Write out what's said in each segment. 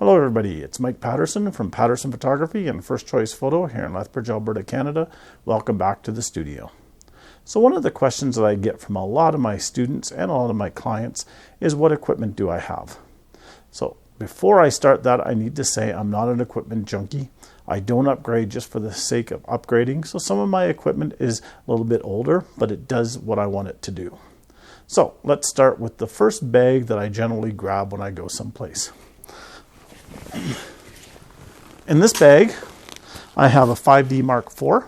Hello everybody, it's Mike Paterson from Paterson Photography and First Choice Photo here in Lethbridge, Alberta, Canada. Welcome back to the studio. So one of the questions that I get from a lot of my students and a lot of my clients is, what equipment do I have? So before I start that, I need to say I'm not an equipment junkie. I don't upgrade just for the sake of upgrading. So some of my equipment is a little bit older, but it does what I want it to do. So let's start with the first bag that I generally grab when I go someplace. In this bag, I have a 5D Mark IV.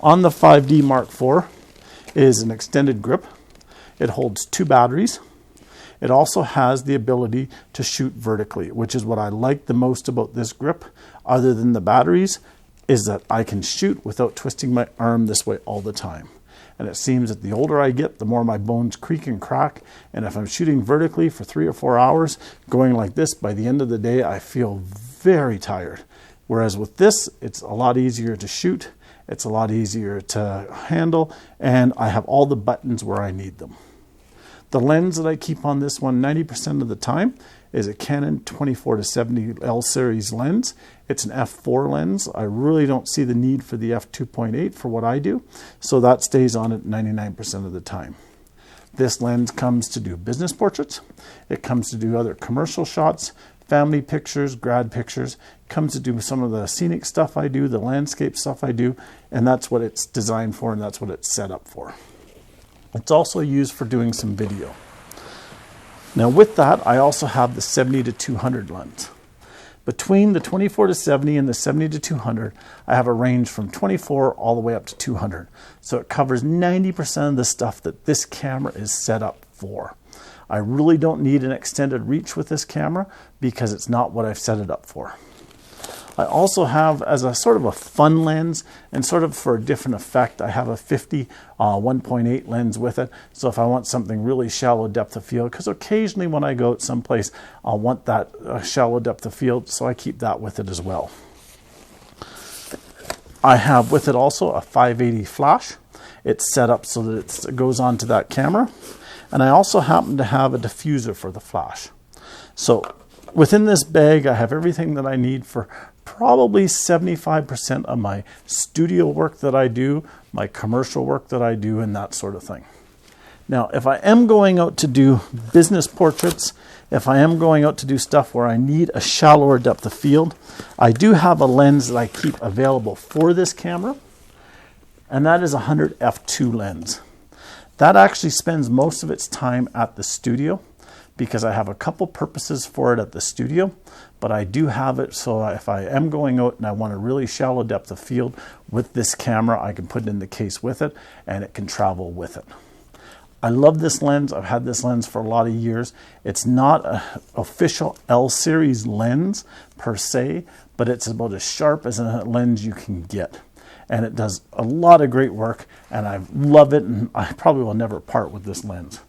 On the 5D Mark IV is an extended grip. It holds 2 batteries. It also has the ability to shoot vertically, which is what I like the most about this grip, other than the batteries, is that I can shoot without twisting my arm this way all the time. And it seems that the older I get, the more my bones creak and crack. And if I'm shooting vertically for 3 or 4 hours, going like this, by the end of the day, I feel very tired. Whereas with this, it's a lot easier to shoot. It's a lot easier to handle. And I have all the buttons where I need them. The lens that I keep on this one 90% of the time is a Canon 24-70 L series lens. It's an f4 lens. I really don't see the need for the f2.8 for what I do, so that stays on it 99% of the time. This lens comes to do business portraits. It comes to do other commercial shots, family pictures, grad pictures. It comes to do some of the scenic stuff I do, the landscape stuff I do, and that's what it's designed for and that's what it's set up for. It's also used for doing some video. Now with that, I also have the 70-200 lens. Between the 24-70 and the 70-200, I have a range from 24 all the way up to 200. So it covers 90% of the stuff that this camera is set up for. I really don't need an extended reach with this camera because it's not what I've set it up for. I also have, as a sort of a fun lens and sort of for a different effect, I have a 50 1.8 lens with it. So if I want something really shallow depth of field, because occasionally when I go out someplace, I'll want that shallow depth of field, so I keep that with it as well. I have with it also a 580 flash. It's set up so that it goes onto that camera. And I also happen to have a diffuser for the flash. So within this bag, I have everything that I need for probably 75% of my studio work that I do, my commercial work that I do, and that sort of thing. Now, if I am going out to do business portraits, if I am going out to do stuff where I need a shallower depth of field, I do have a lens that I keep available for this camera, and that is a 100 f2 lens. That actually spends most of its time at the studio, because I have a couple purposes for it at the studio, but I do have it so if I am going out and I want a really shallow depth of field with this camera, I can put it in the case with it and it can travel with it. I love this lens. I've had this lens for a lot of years. It's not an official L series lens per se, but it's about as sharp as a lens you can get. And it does a lot of great work, and I love it, and I probably will never part with this lens.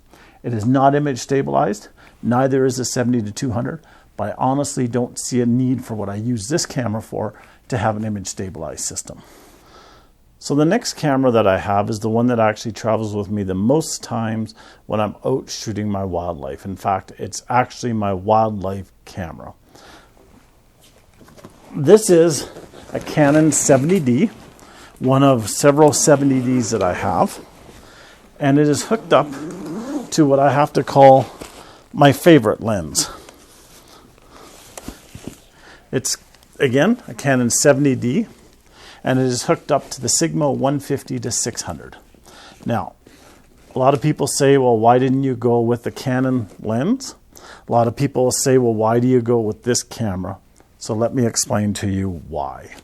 It is not image stabilized, neither is the 70-200, but I honestly don't see a need for what I use this camera for to have an image stabilized system. So the next camera that I have is the one that actually travels with me the most times when I'm out shooting my wildlife. In fact, it's actually my wildlife camera. This is a Canon 70D, one of several 70Ds that I have, and it is hooked up to what I have to call my favorite lens. It's, again, a Canon 70D, and it is hooked up to the Sigma 150-600. Now, a lot of people say, well, why didn't you go with the Canon lens? A lot of people say, well, why do you go with this camera? So let me explain to you why.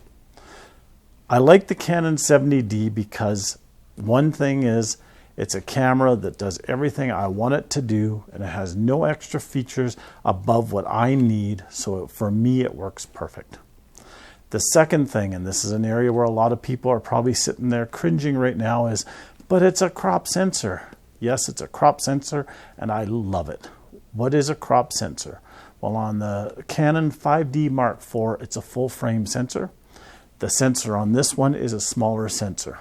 I like the Canon 70D because one thing is, it's a camera that does everything I want it to do, and it has no extra features above what I need, so for me it works perfect. The second thing, and this is an area where a lot of people are probably sitting there cringing right now, is, but it's a crop sensor. Yes, it's a crop sensor, and I love it. What is a crop sensor? Well, on the Canon 5D Mark IV, it's a full frame sensor. The sensor on this one is a smaller sensor.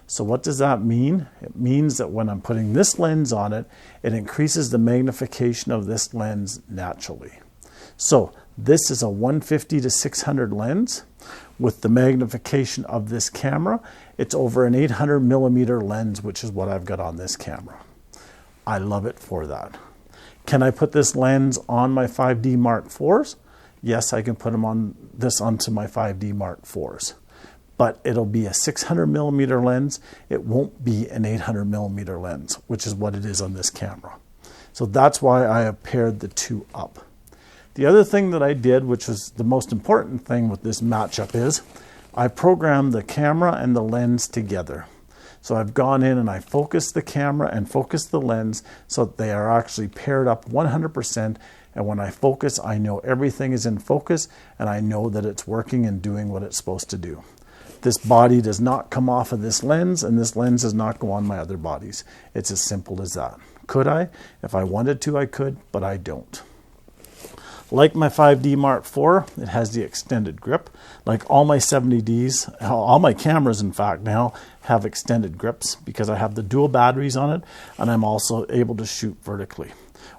So what does that mean? It means that when I'm putting this lens on it, it increases the magnification of this lens naturally. So This is a 150 to 600 lens. With the magnification of this camera, it's over an 800 millimeter lens, which is what I've got on this camera. I love it for that. Can I put this lens on my 5D Mark IVs? Yes, I can put this onto my 5D Mark IVs. But it'll be a 600 millimeter lens. It won't be an 800 millimeter lens, which is what it is on this camera. So that's why I have paired the two up. The other thing that I did, which was the most important thing with this matchup, is I programmed the camera and the lens together. So I've gone in and I focused the camera and focused the lens so that they are actually paired up 100%. And when I focus, I know everything is in focus and I know that it's working and doing what it's supposed to do. This body does not come off of this lens, and this lens does not go on my other bodies. It's as simple as that. Could I? If I wanted to, I could, but I don't. Like my 5D Mark IV, it has the extended grip. Like all my 70Ds, all my cameras, in fact, now have extended grips because I have the dual batteries on it, and I'm also able to shoot vertically.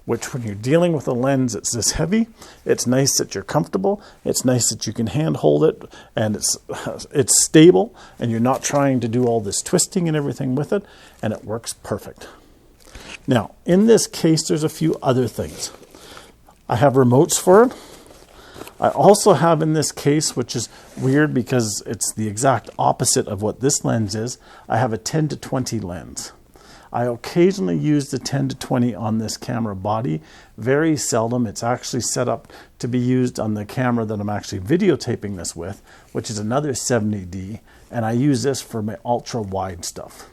Which, when you're dealing with a lens that's this heavy, it's nice that you're comfortable. It's nice that you can hand hold it, and it's stable, and you're not trying to do all this twisting and everything with it, and it works perfect. Now, in this case, there's a few other things. I have remotes for it. I also have in this case, which is weird because it's the exact opposite of what this lens is, I have a 10 to 20 lens. I occasionally use the 10 to 20 on this camera body. Very seldom. It's actually set up to be used on the camera that I'm actually videotaping this with, which is another 70D, and I use this for my ultra wide stuff.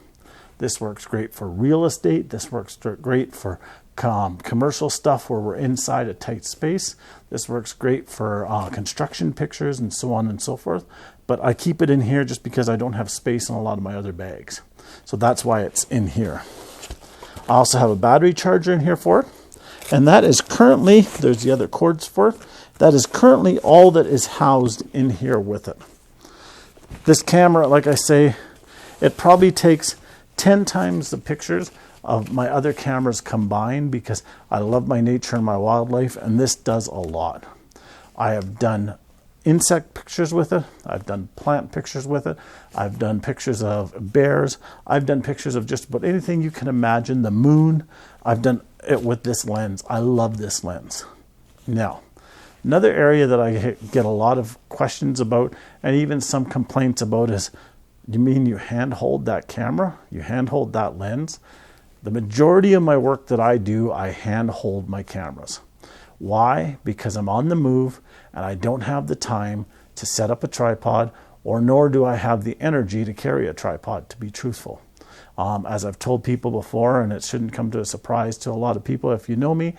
This works great for real estate. This works great for commercial stuff where we're inside a tight space. This works great for construction pictures and so on and so forth. But I keep it in here just because I don't have space in a lot of my other bags. So that's why it's in here. I also have a battery charger in here for it. And that is currently, there's the other cords for it. That is currently all that is housed in here with it. This camera, like I say, it probably takes 10 times the pictures of my other cameras combined because I love my nature and my wildlife, and this does a lot. I have done insect pictures with it. I've done plant pictures with it. I've done pictures of bears. I've done pictures of just about anything you can imagine. The moon. I've done it with this lens. I love this lens. Now, another area that I get a lot of questions about and even some complaints about is, you mean you handhold that camera? You handhold that lens? The majority of my work that I do, I handhold my cameras. Why? Because I'm on the move and I don't have the time to set up a tripod, or nor do I have the energy to carry a tripod, to be truthful. As I've told people before, and it shouldn't come to a surprise to a lot of people, if you know me,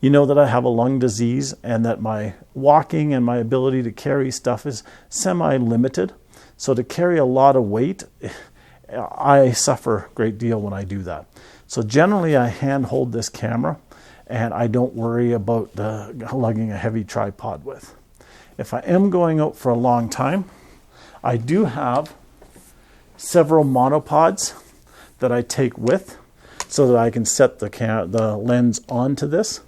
you know that I have a lung disease and that my walking and my ability to carry stuff is semi-limited. So to carry a lot of weight, I suffer a great deal when I do that. So generally I hand hold this camera and I don't worry about lugging a heavy tripod with. If I am going out for a long time, I do have several monopods that I take with so that I can set the lens onto this,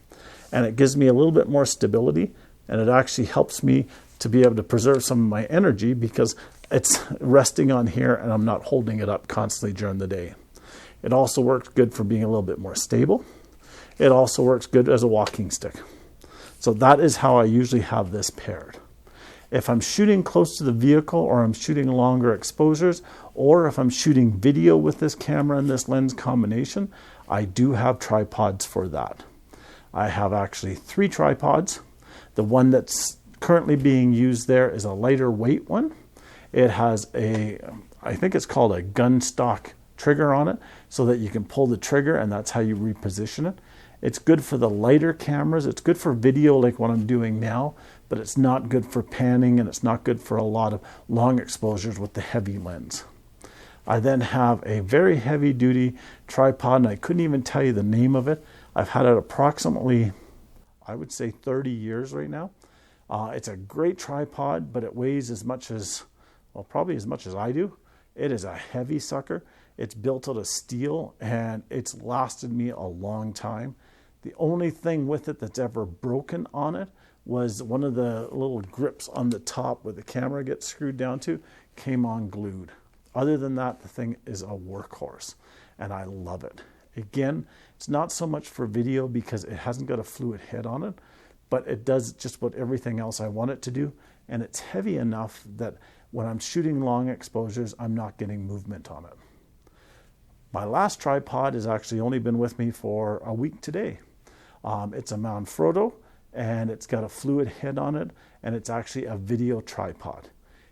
and it gives me a little bit more stability, and it actually helps me to be able to preserve some of my energy because it's resting on here and I'm not holding it up constantly during the day. It also works good for being a little bit more stable. It also works good as a walking stick. So that is how I usually have this paired. If I'm shooting close to the vehicle, or I'm shooting longer exposures, or if I'm shooting video with this camera and this lens combination, I do have tripods for that. I have actually 3 tripods. The one that's currently being used there is a lighter weight one. It has I think it's called a gun stock trigger on it, so that you can pull the trigger and that's how you reposition it. It's good for the lighter cameras. It's good for video like what I'm doing now, but it's not good for panning, and it's not good for a lot of long exposures with the heavy lens. I then have a very heavy duty tripod, and I couldn't even tell you the name of it. I've had it approximately, I would say 30 years right now. It's a great tripod, but it weighs as much as, well, probably as much as I do. It is a heavy sucker. It's built out of steel, and it's lasted me a long time. The only thing with it that's ever broken on it was one of the little grips on the top where the camera gets screwed down to came unglued. Other than that, the thing is a workhorse, and I love it. Again, it's not so much for video because it hasn't got a fluid head on it, but it does just about everything else I want it to do, and it's heavy enough that when I'm shooting long exposures, I'm not getting movement on it. My last tripod has actually only been with me for a week today. It's a Manfrotto, and it's got a fluid head on it, and it's actually a video tripod.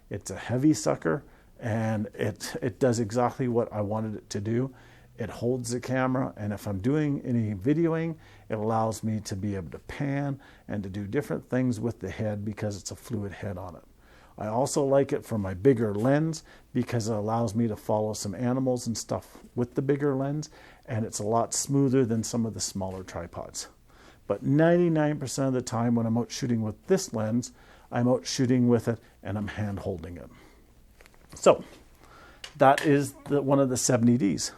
It's a heavy sucker, and it does exactly what I wanted it to do. It holds the camera, and if I'm doing any videoing, it allows me to be able to pan and to do different things with the head because it's a fluid head on it. I also like it for my bigger lens because it allows me to follow some animals and stuff with the bigger lens, and it's a lot smoother than some of the smaller tripods. But 99% of the time when I'm out shooting with this lens, I'm out shooting with it and I'm hand holding it. So that is one of the 70Ds.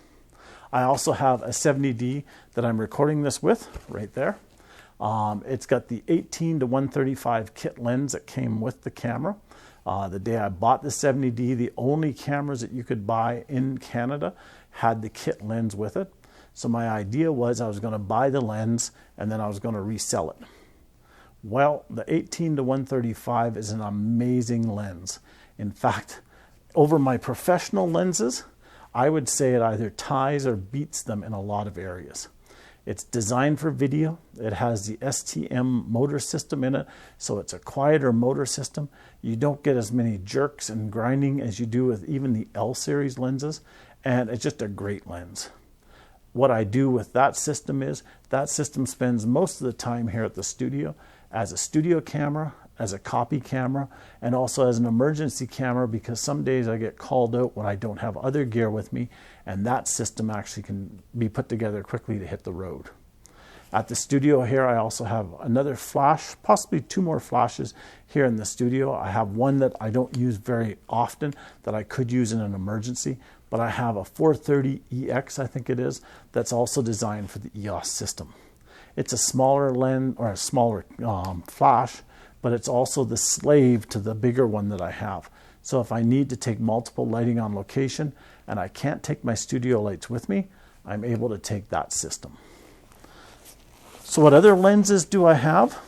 I also have a 70D that I'm recording this with right there. It's got the 18-135 kit lens that came with the camera. The day I bought the 70D, the only cameras that you could buy in Canada had the kit lens with it. So my idea was I was going to buy the lens and then I was going to resell it. Well, the 18-135 is an amazing lens. In fact, over my professional lenses, I would say it either ties or beats them in a lot of areas. It's designed for video. It has the STM motor system in it, so it's a quieter motor system. You don't get as many jerks and grinding as you do with even the L series lenses, and it's just a great lens. What I do with that system is, that system spends most of the time here at the studio as a studio camera, as a copy camera, and also as an emergency camera because some days I get called out when I don't have other gear with me, and that system actually can be put together quickly to hit the road. At the studio here, I also have another flash, possibly two more flashes here in the studio. I have one that I don't use very often that I could use in an emergency, but I have a 430EX, I think it is, that's also designed for the EOS system. It's a smaller lens or a smaller flash, but it's also the slave to the bigger one that I have. So if I need to take multiple lighting on location and I can't take my studio lights with me, I'm able to take that system. So what other lenses do I have?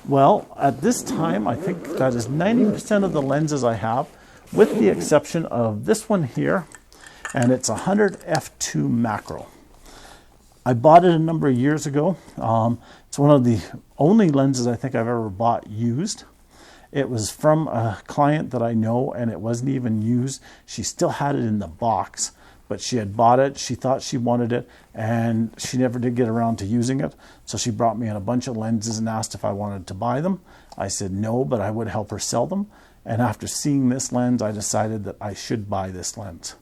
Well, at this time, I think that is 90% of the lenses I have, with the exception of this one here, and it's a 100 f2 macro. I bought it a number of years ago. It's one of the only lenses I think I've ever bought used. It was from a client that I know, and it wasn't even used. She still had it in the box, but she had bought it. She thought she wanted it, and she never did get around to using it. So she brought me in a bunch of lenses and asked if I wanted to buy them. I said no, but I would help her sell them. And after seeing this lens, I decided that I should buy this lens.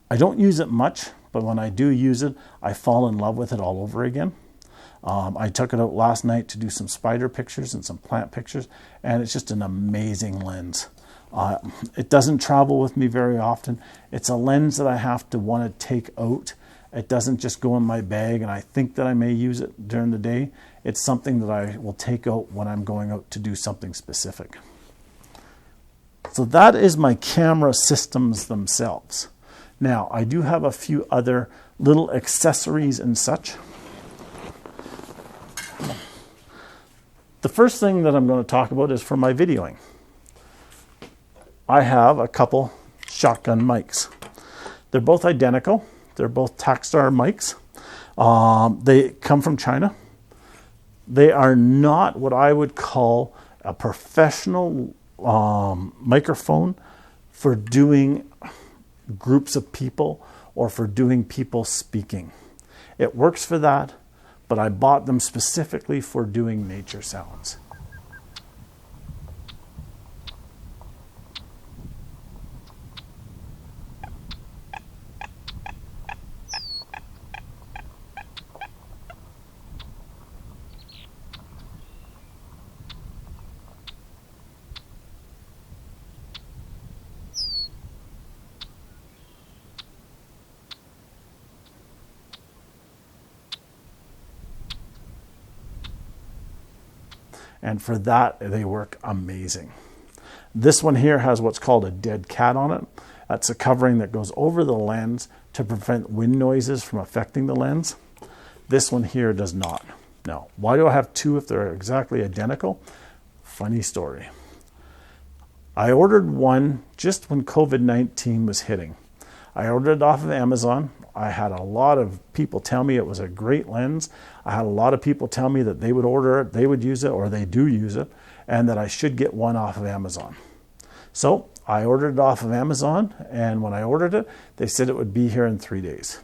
I don't use it much, but when I do use it, I fall in love with it all over again. I took it out last night to do some spider pictures and some plant pictures, and it's just an amazing lens. It doesn't travel with me very often. It's a lens that I have to want to take out. It doesn't just go in my bag and I think that I may use it during the day. It's something that I will take out when I'm going out to do something specific. So that is my camera systems themselves. Now, I do have a few other little accessories and such. The first thing that I'm going to talk about is for my videoing. I have a couple shotgun mics. They're both identical. They're both Takstar mics. They come from China. They are not what I would call a professional microphone for doing groups of people or for doing people speaking. It works for that, but I bought them specifically for doing nature sounds. And for that, they work amazing. This one here has what's called a dead cat on it. That's a covering that goes over the lens to prevent wind noises from affecting the lens. This one here does not. Now, why do I have two if they're exactly identical? Funny story. I ordered one just when COVID-19 was hitting. I ordered it off of Amazon. I had a lot of people tell me it was a great lens. I had a lot of people tell me that they would order it, they would use it, or they do use it, and that I should get one off of Amazon. So I ordered it off of Amazon, and when I ordered it, they said it would be here in 3 days.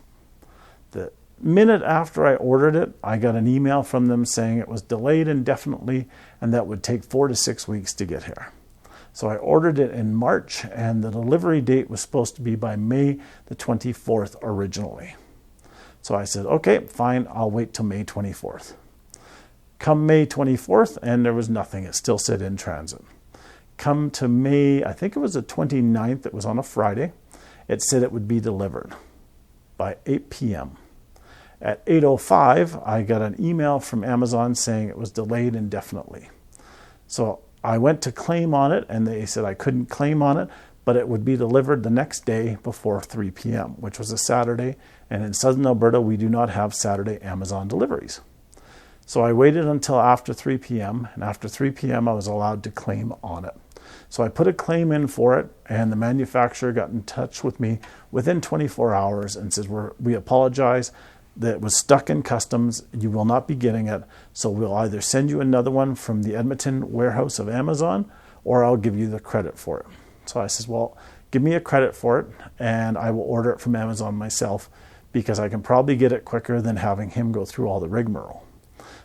The minute after I ordered it, I got an email from them saying it was delayed indefinitely and that would take 4 to 6 weeks to get here. So I ordered it in March, and the delivery date was supposed to be by May the 24th originally. So I said, okay, fine, I'll wait till May 24th. Come May 24th, and there was nothing. It still said in transit. Come to May, I think it was the 29th, it was on a Friday, it said it would be delivered by 8 p.m. At 8:05, I got an email from Amazon saying it was delayed indefinitely. So I went to claim on it, and they said I couldn't claim on it, but it would be delivered the next day before 3 p.m., which was a Saturday, and in southern Alberta, we do not have Saturday Amazon deliveries. So I waited until after 3 p.m., and after 3 p.m., I was allowed to claim on it. So I put a claim in for it, and the manufacturer got in touch with me within 24 hours and says, we apologize that it was stuck in customs. You will not be getting it. So we'll either send you another one from the Edmonton warehouse of Amazon, or I'll give you the credit for it. So I says, well, give me a credit for it, and I will order it from Amazon myself because I can probably get it quicker than having him go through all the rigmarole.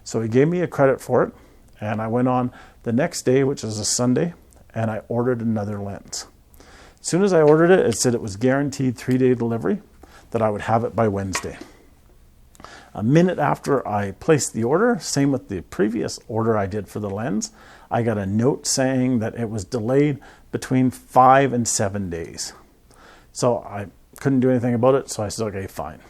So he gave me a credit for it, and I went on the next day, which is a Sunday, and I ordered another lens. As soon as I ordered it, it said it was guaranteed 3-day delivery, that I would have it by Wednesday. A minute after I placed the order, same with the previous order I did for the lens, I got a note saying that it was delayed between 5 and 7 days. So I couldn't do anything about it, so I said, okay, fine.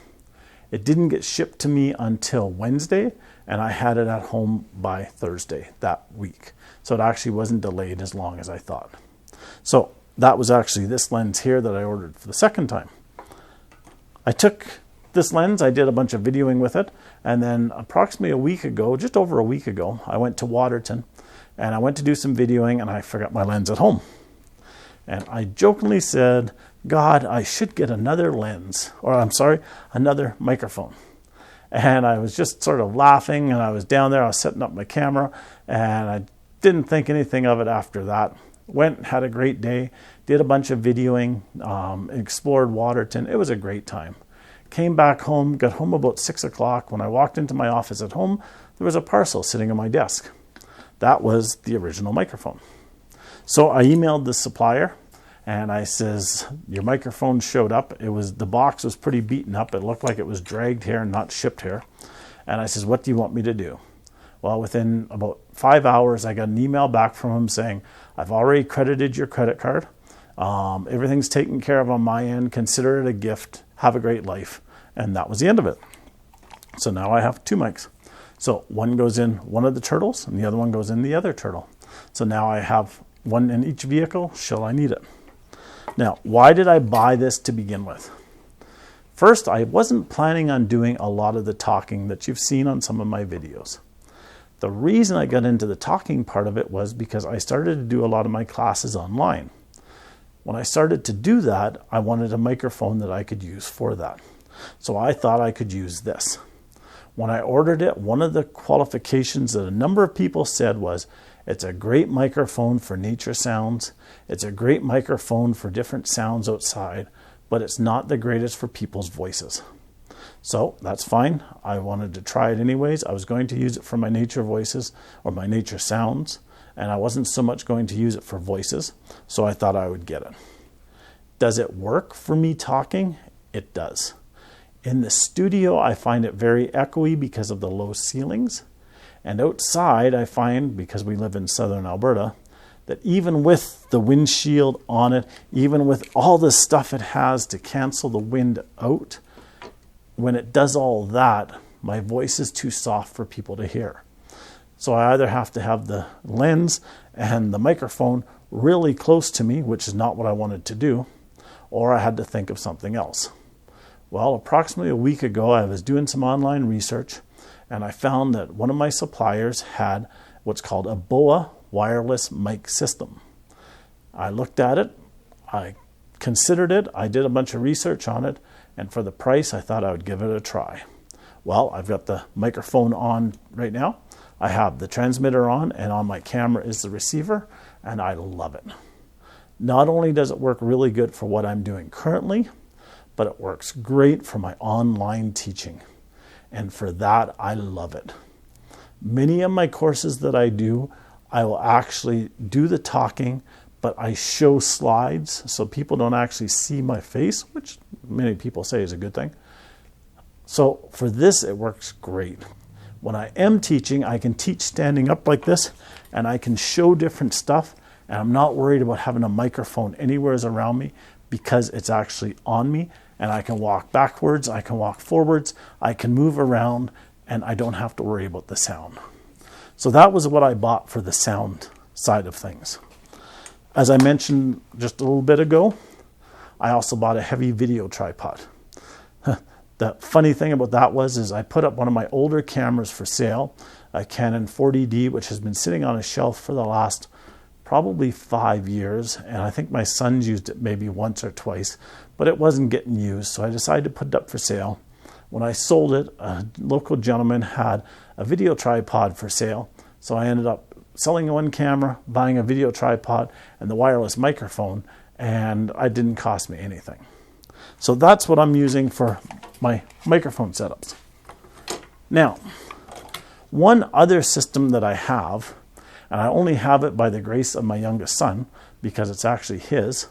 It didn't get shipped to me until Wednesday, and I had it at home by Thursday that week. So it actually wasn't delayed as long as I thought. So that was actually this lens here that I ordered for the second time. I took this lens, I did a bunch of videoing with it, and then approximately a week ago, just over a week ago, I went to Waterton, and I went to do some videoing, and I forgot my lens at home. And I jokingly said, God, I should get another lens, or I'm sorry, another microphone. And I was just sort of laughing, and I was down there, I was setting up my camera, and I didn't think anything of it after that. Went, had a great day, did a bunch of videoing, explored Waterton. It was a great time. Came back home, got home about 6 o'clock. When I walked into my office at home, there was a parcel sitting on my desk. That was the original microphone. So I emailed the supplier, and I says, your microphone showed up. The box was pretty beaten up. It looked like it was dragged here, not shipped here. And I says, what do you want me to do? Well, within about 5 hours, I got an email back from him saying, I've already credited your credit card. Everything's taken care of on my end. Consider it a gift. Have a great life. And that was the end of it. So now I have two mics. So one goes in one of the turtles, and the other one goes in the other turtle. So now I have one in each vehicle, should I need it. Now, why did I buy this to begin with? First, I wasn't planning on doing a lot of the talking that you've seen on some of my videos. The reason I got into the talking part of it was because I started to do a lot of my classes online. When I started to do that, I wanted a microphone that I could use for that. So I thought I could use this. When I ordered it, one of the qualifications that a number of people said was, it's a great microphone for nature sounds, it's a great microphone for different sounds outside, but it's not the greatest for people's voices. So that's fine. I wanted to try it anyways. I was going to use it for my nature voices or my nature sounds, and I wasn't so much going to use it for voices, so I thought I would get it. Does it work for me talking? It does. In the studio, I find it very echoey because of the low ceilings. And outside, I find, because we live in southern Alberta, that even with the windshield on it, even with all the stuff it has to cancel the wind out, when it does all that, my voice is too soft for people to hear. So I either have to have the lens and the microphone really close to me, which is not what I wanted to do, or I had to think of something else. Well, approximately a week ago, I was doing some online research, and I found that one of my suppliers had what's called a BOA wireless mic system. I looked at it, I considered it, I did a bunch of research on it, and for the price, I thought I would give it a try. Well, I've got the microphone on right now, I have the transmitter on, and on my camera is the receiver, and I love it. Not only does it work really good for what I'm doing currently, but it works great for my online teaching. And for that, I love it. Many of my courses that I do, I will actually do the talking, but I show slides so people don't actually see my face, which many people say is a good thing. So for this, it works great. When I am teaching, I can teach standing up like this, and I can show different stuff, and I'm not worried about having a microphone anywhere around me because it's actually on me, and I can walk backwards, I can walk forwards, I can move around, and I don't have to worry about the sound. So that was what I bought for the sound side of things. As I mentioned just a little bit ago, I also bought a heavy video tripod. The funny thing about that is I put up one of my older cameras for sale, a Canon 40D, which has been sitting on a shelf for the last probably 5 years, and I think my son's used it maybe once or twice, but it wasn't getting used, so I decided to put it up for sale. When I sold it, a local gentleman had a video tripod for sale, so I ended up selling one camera, buying a video tripod, and the wireless microphone, and it didn't cost me anything. So that's what I'm using for my microphone setups. Now, one other system that I have, and I only have it by the grace of my youngest son, because it's actually his,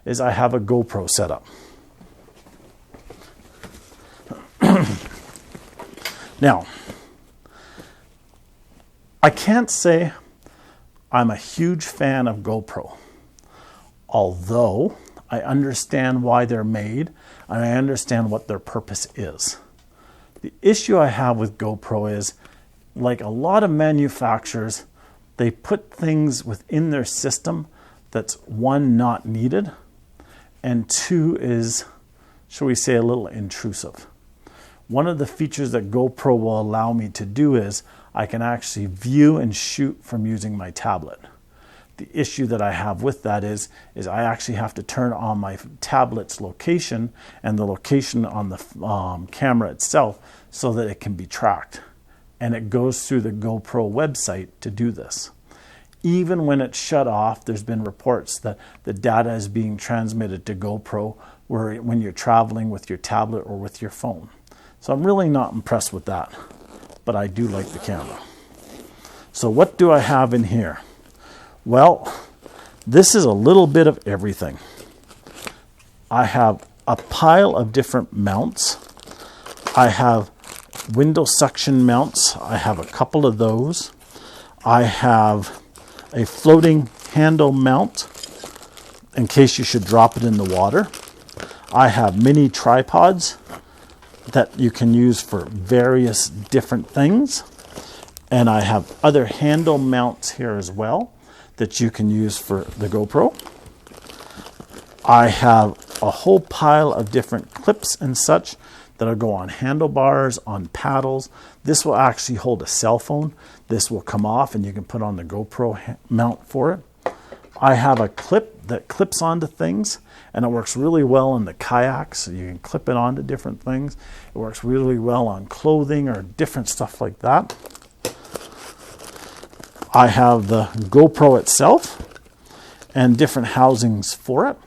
is I have a GoPro setup. Now, I can't say I'm a huge fan of GoPro, although I understand why they're made and I understand what their purpose is. The issue I have with GoPro is, like a lot of manufacturers, they put things within their system that's, one, not needed, and two is, shall we say, a little intrusive. One of the features that GoPro will allow me to do is I can actually view and shoot from using my tablet. The issue that I have with that is I actually have to turn on my tablet's location and the location on the camera itself so that it can be tracked. And it goes through the GoPro website to do this. Even when it's shut off, there's been reports that the data is being transmitted to GoPro when you're traveling with your tablet or with your phone. So I'm really not impressed with that, but I do like the camera. So what do I have in here? Well, this is a little bit of everything. I have a pile of different mounts. I have window suction mounts. I have a couple of those. I have a floating handle mount in case you should drop it in the water. I have mini tripods that you can use for various different things. And I have other handle mounts here as well that you can use for the GoPro. I have a whole pile of different clips and such that'll go on handlebars, on paddles. This will actually hold a cell phone. This will come off and you can put on the GoPro mount for it. I have a clip that clips onto things, and it works really well in the kayaks, so you can clip it onto different things. It works really well on clothing or different stuff like that. I have the GoPro itself and different housings for it.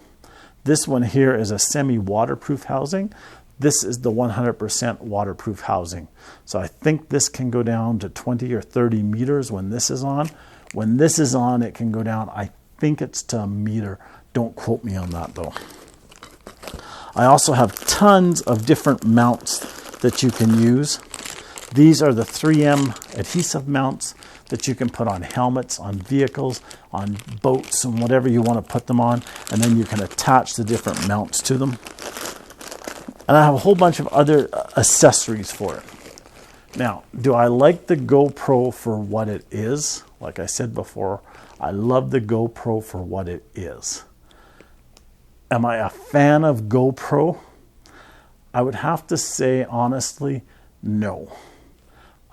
This one here is a semi-waterproof housing. This is the 100% waterproof housing. So I think this can go down to 20 or 30 meters when this is on. When this is on, it can go down, I think it's to a meter. Don't quote me on that though. I also have tons of different mounts that you can use. These are the 3M adhesive mounts that you can put on helmets, on vehicles, on boats, and whatever you want to put them on. And then you can attach the different mounts to them. And I have a whole bunch of other accessories for it. Now, do I like the GoPro for what it is? Like I said before, I love the GoPro for what it is. Am I a fan of GoPro? I would have to say, honestly, no.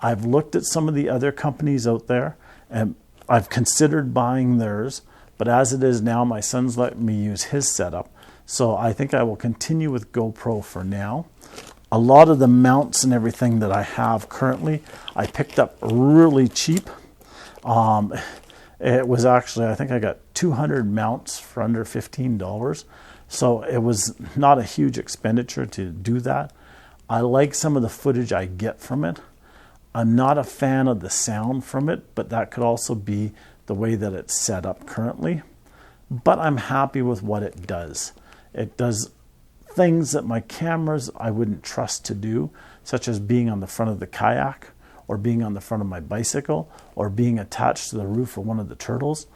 I've looked at some of the other companies out there, and I've considered buying theirs, but as it is now, my son's let me use his setup. So I think I will continue with GoPro for now. A lot of the mounts and everything that I have currently, I picked up really cheap. It was actually, I think I got 200 mounts for under $15. So it was not a huge expenditure to do that. I like some of the footage I get from it. I'm not a fan of the sound from it, but that could also be the way that it's set up currently. But I'm happy with what it does. It does things that my cameras I wouldn't trust to do, such as being on the front of the kayak, or being on the front of my bicycle, or being attached to the roof of one of the turtles.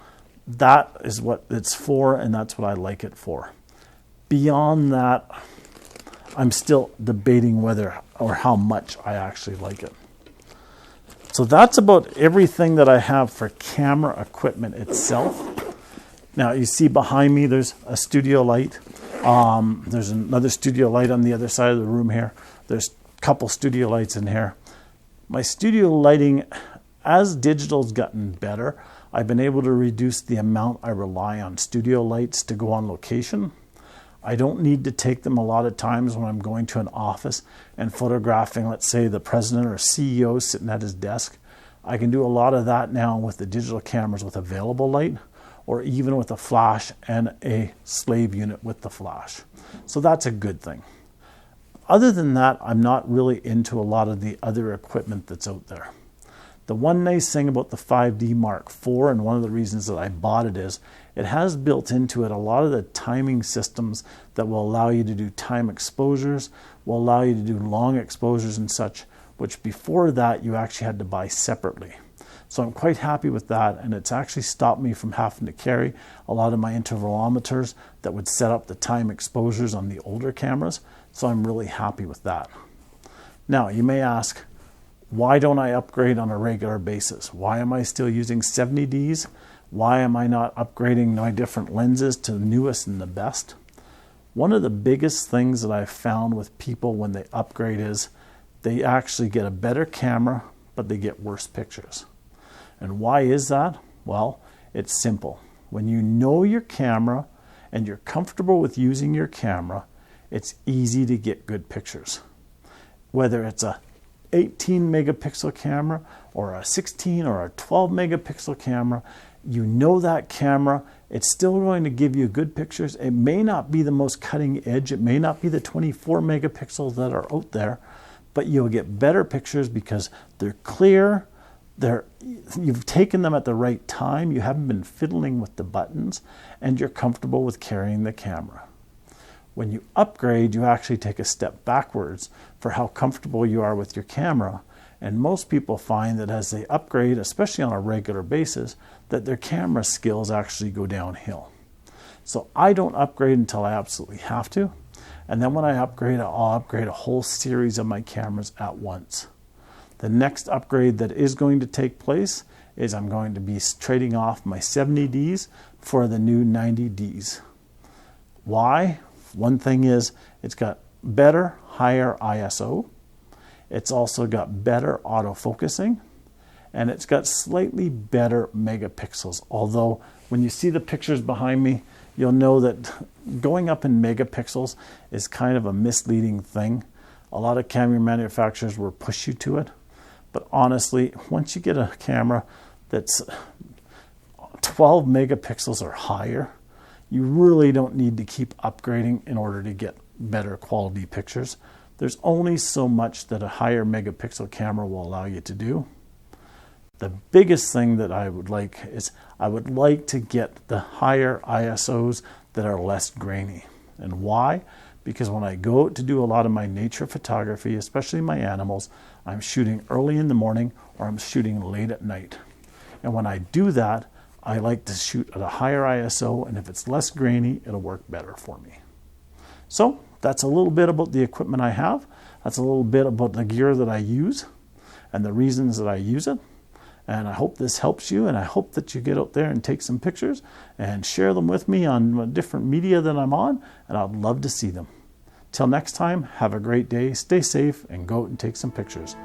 That is what it's for, and that's what I like it for. Beyond that, I'm still debating whether or how much I actually like it. So that's about everything that I have for camera equipment itself. Now you see behind me there's a studio light. There's another studio light on the other side of the room here. There's a couple studio lights in here. My studio lighting, as digital's gotten better, I've been able to reduce the amount I rely on studio lights to go on location. I don't need to take them a lot of times when I'm going to an office and photographing, let's say, the president or CEO sitting at his desk. I can do a lot of that now with the digital cameras with available light, or even with a flash and a slave unit with the flash. So that's a good thing. Other than that, I'm not really into a lot of the other equipment that's out there. The one nice thing about the 5D Mark IV, and one of the reasons that I bought it, is it has built into it a lot of the timing systems that will allow you to do time exposures, will allow you to do long exposures and such, which before that you actually had to buy separately. So I'm quite happy with that, and it's actually stopped me from having to carry a lot of my intervalometers that would set up the time exposures on the older cameras. So I'm really happy with that. Now you may ask, why don't I upgrade on a regular basis? Why am I still using 70Ds? Why am I not upgrading my different lenses to the newest and the best? One of the biggest things that I've found with people when they upgrade is they actually get a better camera, but they get worse pictures. And why is that? Well, it's simple. When you know your camera and you're comfortable with using your camera, it's easy to get good pictures. Whether it's a 18 megapixel camera or a 16 or a 12 megapixel camera, you know that camera, it's still going to give you good pictures. It may not be the most cutting edge, it may not be the 24 megapixels that are out there, but you'll get better pictures because they're clear, you've taken them at the right time, you haven't been fiddling with the buttons, and you're comfortable with carrying the camera. When you upgrade, you actually take a step backwards for how comfortable you are with your camera. And most people find that as they upgrade, especially on a regular basis, that their camera skills actually go downhill. So I don't upgrade until I absolutely have to. And then when I upgrade, I'll upgrade a whole series of my cameras at once. The next upgrade that is going to take place is I'm going to be trading off my 70Ds for the new 90Ds. Why? One thing is it's got better, higher ISO. It's also got better autofocusing, and it's got slightly better megapixels. Although when you see the pictures behind me, you'll know that going up in megapixels is kind of a misleading thing. A lot of camera manufacturers will push you to it. But honestly, once you get a camera that's 12 megapixels or higher, you really don't need to keep upgrading in order to get better quality pictures. There's only so much that a higher megapixel camera will allow you to do. The biggest thing that I would like is I would like to get the higher ISOs that are less grainy. And why? Because when I go out to do a lot of my nature photography, especially my animals, I'm shooting early in the morning or I'm shooting late at night. And when I do that, I like to shoot at a higher ISO, and if it's less grainy, it'll work better for me. So that's a little bit about the equipment I have. That's a little bit about the gear that I use. and the reasons that I use it. And I hope this helps you, and I hope that you get out there and take some pictures and share them with me on different media that I'm on, and I'd love to see them. Till next time, have a great day, stay safe, and go out and take some pictures.